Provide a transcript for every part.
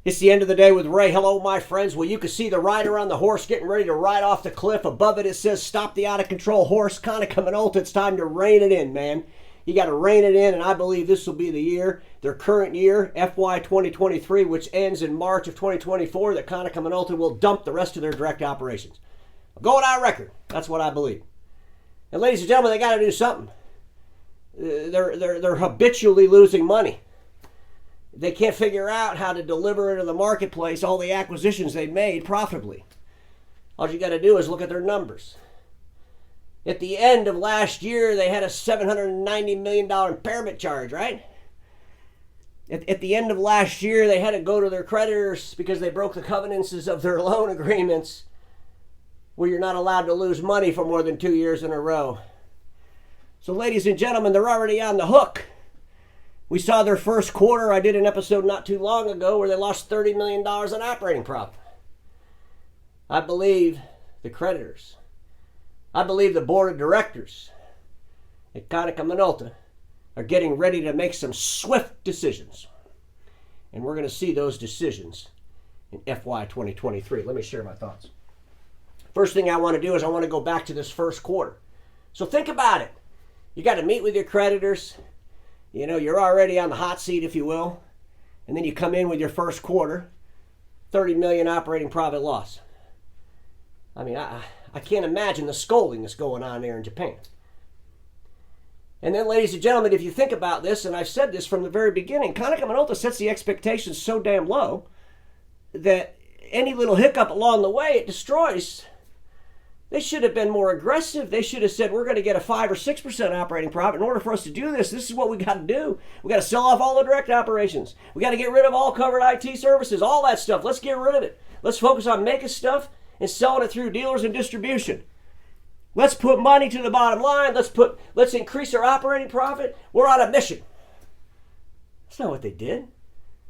It's the end of the day with Ray. Hello, my friends. Well, you can see the rider on the horse getting ready to ride off the cliff. Above it, it says, stop the out-of-control horse. Konica Minolta, it's time to rein it in, man. You got to rein it in, and I believe this will be the year, their current year, FY 2023, which ends in March of 2024, that Konica Minolta will dump the rest of their direct operations. Going on record. That's what I believe. And ladies and gentlemen, they got to do something. They're habitually losing money. They can't figure out how to deliver into the marketplace all the acquisitions they've made profitably. All you got to do is look at their numbers. At the end of last year, they had a $790 million impairment charge, right? At the end of last year, they had to go to their creditors because they broke the covenants of their loan agreements, where you're not allowed to lose money for more than 2 years in a row. So ladies and gentlemen, they're already on the hook. We saw their first quarter. I did an episode not too long ago where they lost $30 million in operating profit. I believe the creditors, I believe the board of directors at Konica Minolta are getting ready to make some swift decisions. And we're going to see those decisions in FY 2023. Let me share my thoughts. First thing I want to do is I want to go back to this first quarter. So think about it. You got to meet with your creditors. You know, you're already on the hot seat, if you will. And then you come in with your first quarter, $30 million operating profit loss. I mean, I can't imagine the scolding that's going on there in Japan. And then, ladies and gentlemen, if you think about this, and I've said this from the very beginning, Konica Minolta sets the expectations so damn low that any little hiccup along the way, it destroys. They should have been more aggressive. They should have said, we're going to get a 5 or 6% operating profit. In order for us to do this, this is what we got to do. We got to sell off all the direct operations. We got to get rid of all covered IT services, all that stuff. Let's get rid of it. Let's focus on making stuff and selling it through dealers and distribution. Let's put money to the bottom line. Let's increase our operating profit. We're on a mission. That's not what they did.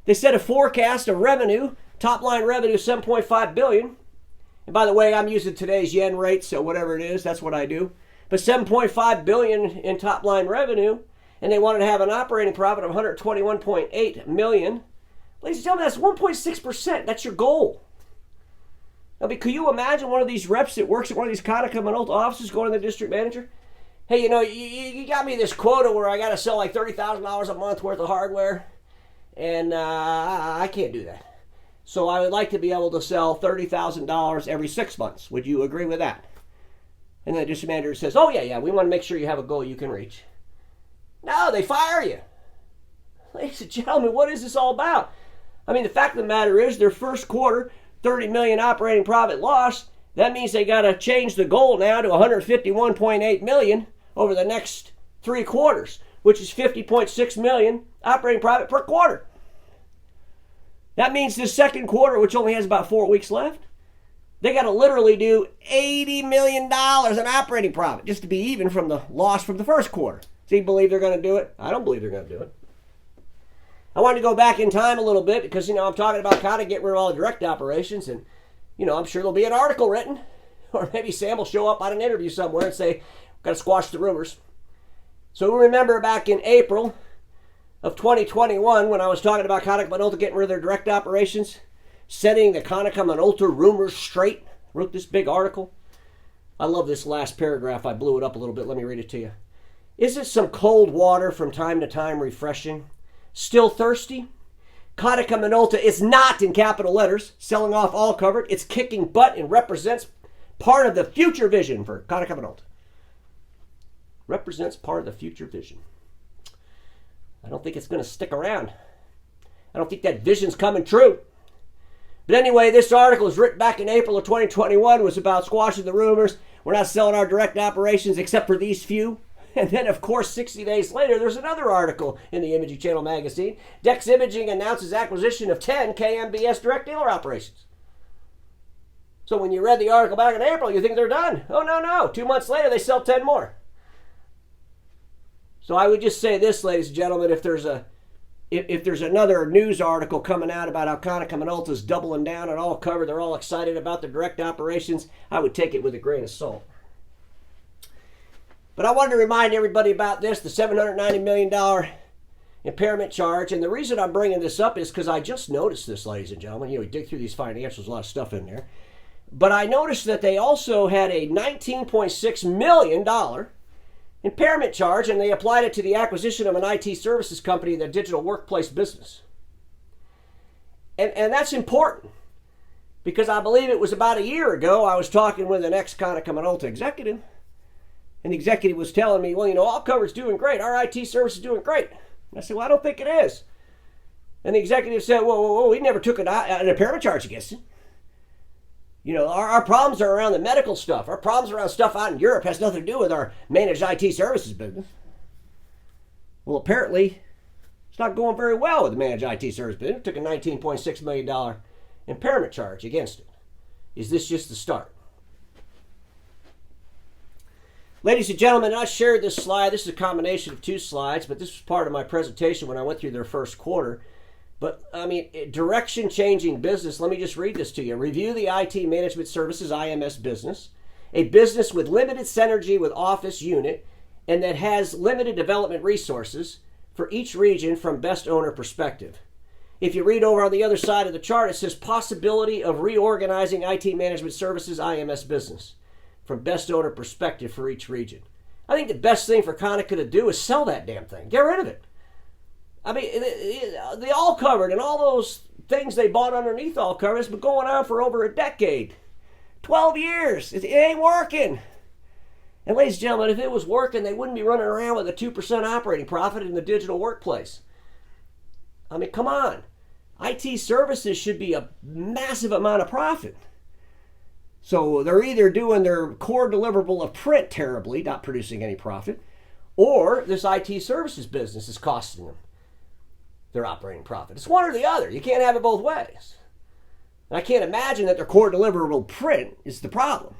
They set a forecast of revenue, top line revenue, $7.5 billion. And by the way, I'm using today's yen rate, so whatever it is, that's what I do. But $7.5 billion in top line revenue, and they wanted to have an operating profit of $121.8 million. Ladies and gentlemen, that's 1.6%. That's your goal. I mean, could you imagine one of these reps that works at one of these Konica Minolta offices going to the district manager? Hey, you know, you got me this quota where I got to sell like $30,000 a month worth of hardware, and I can't do that. So I would like to be able to sell $30,000 every 6 months. Would you agree with that? And then the district manager says, oh, yeah, we want to make sure you have a goal you can reach. No, they fire you. Ladies and gentlemen, what is this all about? I mean, the fact of the matter is their first quarter, $30 million operating profit loss. That means they got to change the goal now to $151.8 million over the next 3 quarters, which is $50.6 million operating profit per quarter. That means this second quarter, which only has about 4 weeks left, they got to literally do $80 million in operating profit just to be even from the loss from the first quarter. Do you believe they're going to do it? I don't believe they're going to do it. I wanted to go back in time a little bit because, you know, I'm talking about how to get rid of all the direct operations, and, you know, I'm sure there'll be an article written, or maybe Sam will show up on an interview somewhere and say, got to squash the rumors. So remember back in April of 2021, when I was talking about Konica Minolta getting rid of their direct operations, setting the Konica Minolta rumors straight, wrote this big article. I love this last paragraph. I blew it up a little bit. Let me read it to you. Isn't some cold water from time to time refreshing? Still thirsty? Konica Minolta is not, in capital letters, selling off all covered. It's kicking butt and represents part of the future vision for Konica Minolta. Represents part of the future vision. I don't think it's going to stick around. I don't think that vision's coming true. But anyway, this article is written back in April of 2021, was about squashing the rumors. We're not selling our direct operations except for these few. And then, of course, 60 days later, there's another article in the Imaging Channel magazine. Dex Imaging announces acquisition of 10 KMBS direct dealer operations. So when you read the article back in April, you think they're done. Oh, no. 2 months later, they sell 10 more. So I would just say this, ladies and gentlemen, if there's another news article coming out about how Konica Minolta is doubling down on all cover, they're all excited about the direct operations, I would take it with a grain of salt. But I wanted to remind everybody about this, the $790 million impairment charge. And the reason I'm bringing this up is because I just noticed this, ladies and gentlemen. You dig through these financials, a lot of stuff in there. But I noticed that they also had a $19.6 million impairment charge, and they applied it to the acquisition of an IT services company in the digital workplace business. And that's important, because I believe it was about a year ago I was talking with an ex-Konica Minolta executive, and the executive was telling me, well, all coverage doing great. Our IT service is doing great. And I said, well, I don't think it is. And the executive said, whoa, we never took an impairment charge against it. Our problems are around the medical stuff. Our problems around stuff out in Europe has nothing to do with our managed IT services business. Well, apparently, it's not going very well with the managed IT service business. It took a $19.6 million impairment charge against it. Is this just the start? Ladies and gentlemen, I shared this slide. This is a combination of two slides, but this was part of my presentation when I went through their first quarter. But, direction-changing business. Let me just read this to you. Review the IT Management Services, IMS business, a business with limited synergy with Office unit and that has limited development resources for each region from best owner perspective. If you read over on the other side of the chart, it says possibility of reorganizing IT Management Services, IMS business from best owner perspective for each region. I think the best thing for Konica to do is sell that damn thing. Get rid of it. The all covered and all those things they bought underneath all covered has been going on for over a decade. 12 years. It ain't working. And ladies and gentlemen, if it was working, they wouldn't be running around with a 2% operating profit in the digital workplace. Come on. IT services should be a massive amount of profit. So they're either doing their core deliverable of print terribly, not producing any profit, or this IT services business is costing them their operating profit. It's one or the other. You can't have it both ways. And I can't imagine that their core deliverable print is the problem.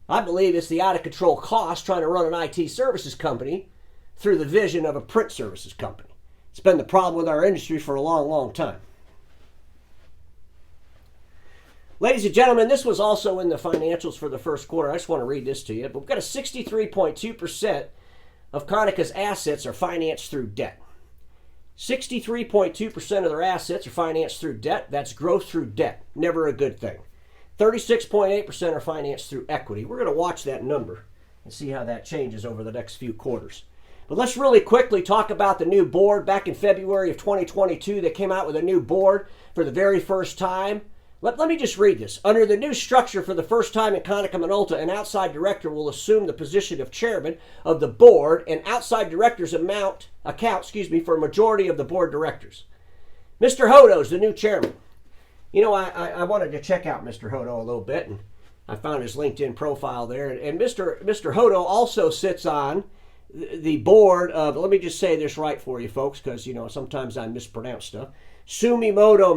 I believe it's the out-of-control cost trying to run an IT services company through the vision of a print services company. It's been the problem with our industry for a long, long time. Ladies and gentlemen, this was also in the financials for the first quarter. I just want to read this to you. But we've got a 63.2% of Konica's assets are financed through debt. 63.2% of their assets are financed through debt. That's growth through debt. Never a good thing. 36.8% are financed through equity. We're going to watch that number and see how that changes over the next few quarters. But let's really quickly talk about the new board. Back in February of 2022, they came out with a new board for the very first time. Let me just read this. Under the new structure, for the first time in Konica Minolta, an outside director will assume the position of chairman of the board, and outside directors account for a majority of the board directors. Mr. Hodo is the new chairman. I wanted to check out Mr. Hodo a little bit, and I found his LinkedIn profile there. And Mr. Hodo also sits on the board of, let me just say this right for you folks, because, sometimes I mispronounce stuff, Sumitomo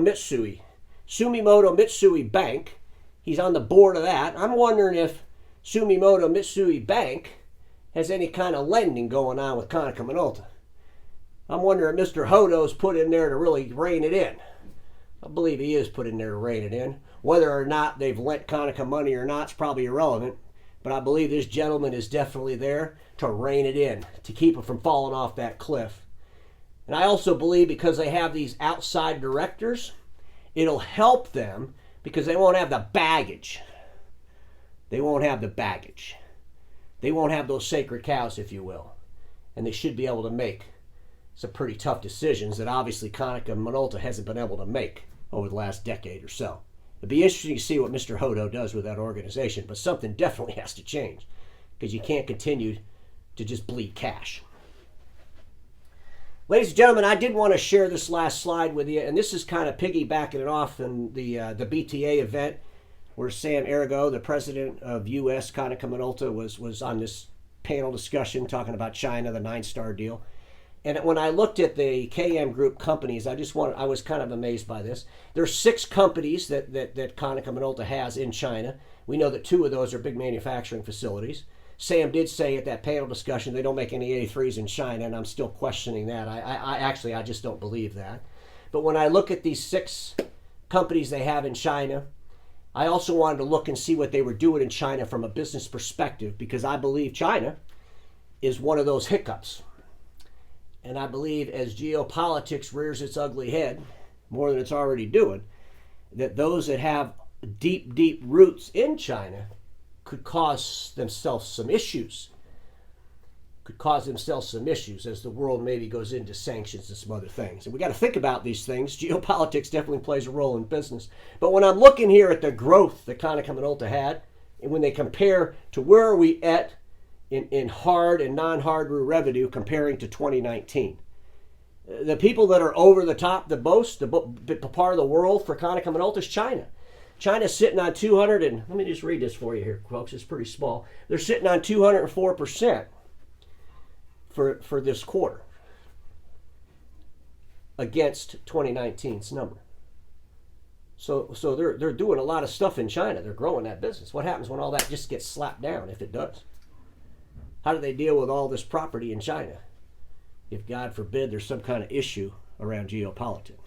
Mitsui Bank. He's on the board of that. I'm wondering if Sumitomo Mitsui Bank has any kind of lending going on with Konica Minolta. I'm wondering if Mr. Hodo's put in there to really rein it in. I believe he is put in there to rein it in. Whether or not they've lent Konica money or not is probably irrelevant, but I believe this gentleman is definitely there to rein it in, to keep it from falling off that cliff. And I also believe because they have these outside directors, it'll help them because they won't have the baggage. They won't have the baggage. They won't have those sacred cows, if you will. And they should be able to make some pretty tough decisions that obviously Konica Minolta hasn't been able to make over the last decade or so. It'd be interesting to see what Mr. Hodo does with that organization, but something definitely has to change because you can't continue to just bleed cash. Ladies and gentlemen, I did want to share this last slide with you, and this is kind of piggybacking it off in the BTA event where Sam Arago, the president of U.S. Konica Minolta, was on this panel discussion talking about China, the 9-star deal. And when I looked at the KM Group companies, I was kind of amazed by this. There's 6 companies that Konica Minolta has in China. We know that 2 of those are big manufacturing facilities. Sam did say at that panel discussion they don't make any A3s in China, and I'm still questioning that. I just don't believe that. But when I look at these 6 companies they have in China, I also wanted to look and see what they were doing in China from a business perspective, because I believe China is one of those hiccups. And I believe as geopolitics rears its ugly head, more than it's already doing, that those that have deep, deep roots in China could cause themselves some issues. As the world maybe goes into sanctions and some other things. And we got to think about these things. Geopolitics definitely plays a role in business. But when I'm looking here at the growth that Konica Minolta had, and when they compare to where are we at in hard and non-hardware revenue comparing to 2019, the people that are over the top, the part of the world for Konica Minolta is China. China's sitting on 200, and let me just read this for you here, folks. It's pretty small. They're sitting on 204% for this quarter against 2019's number. So they're doing a lot of stuff in China. They're growing that business. What happens when all that just gets slapped down, if it does? How do they deal with all this property in China if, God forbid, there's some kind of issue around geopolitics?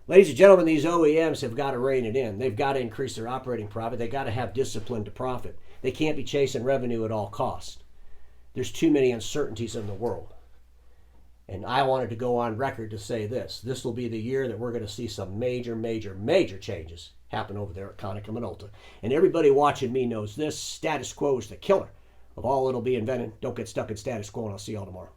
Ladies and gentlemen, these OEMs have got to rein it in. They've got to increase their operating profit. They've got to have discipline to profit. They can't be chasing revenue at all costs. There's too many uncertainties in the world. And I wanted to go on record to say this. This will be the year that we're going to see some major, major, major changes happen over there at Konica Minolta. And everybody watching me knows this. Status quo is the killer of all that'll be invented. Don't get stuck in status quo, and I'll see y'all tomorrow.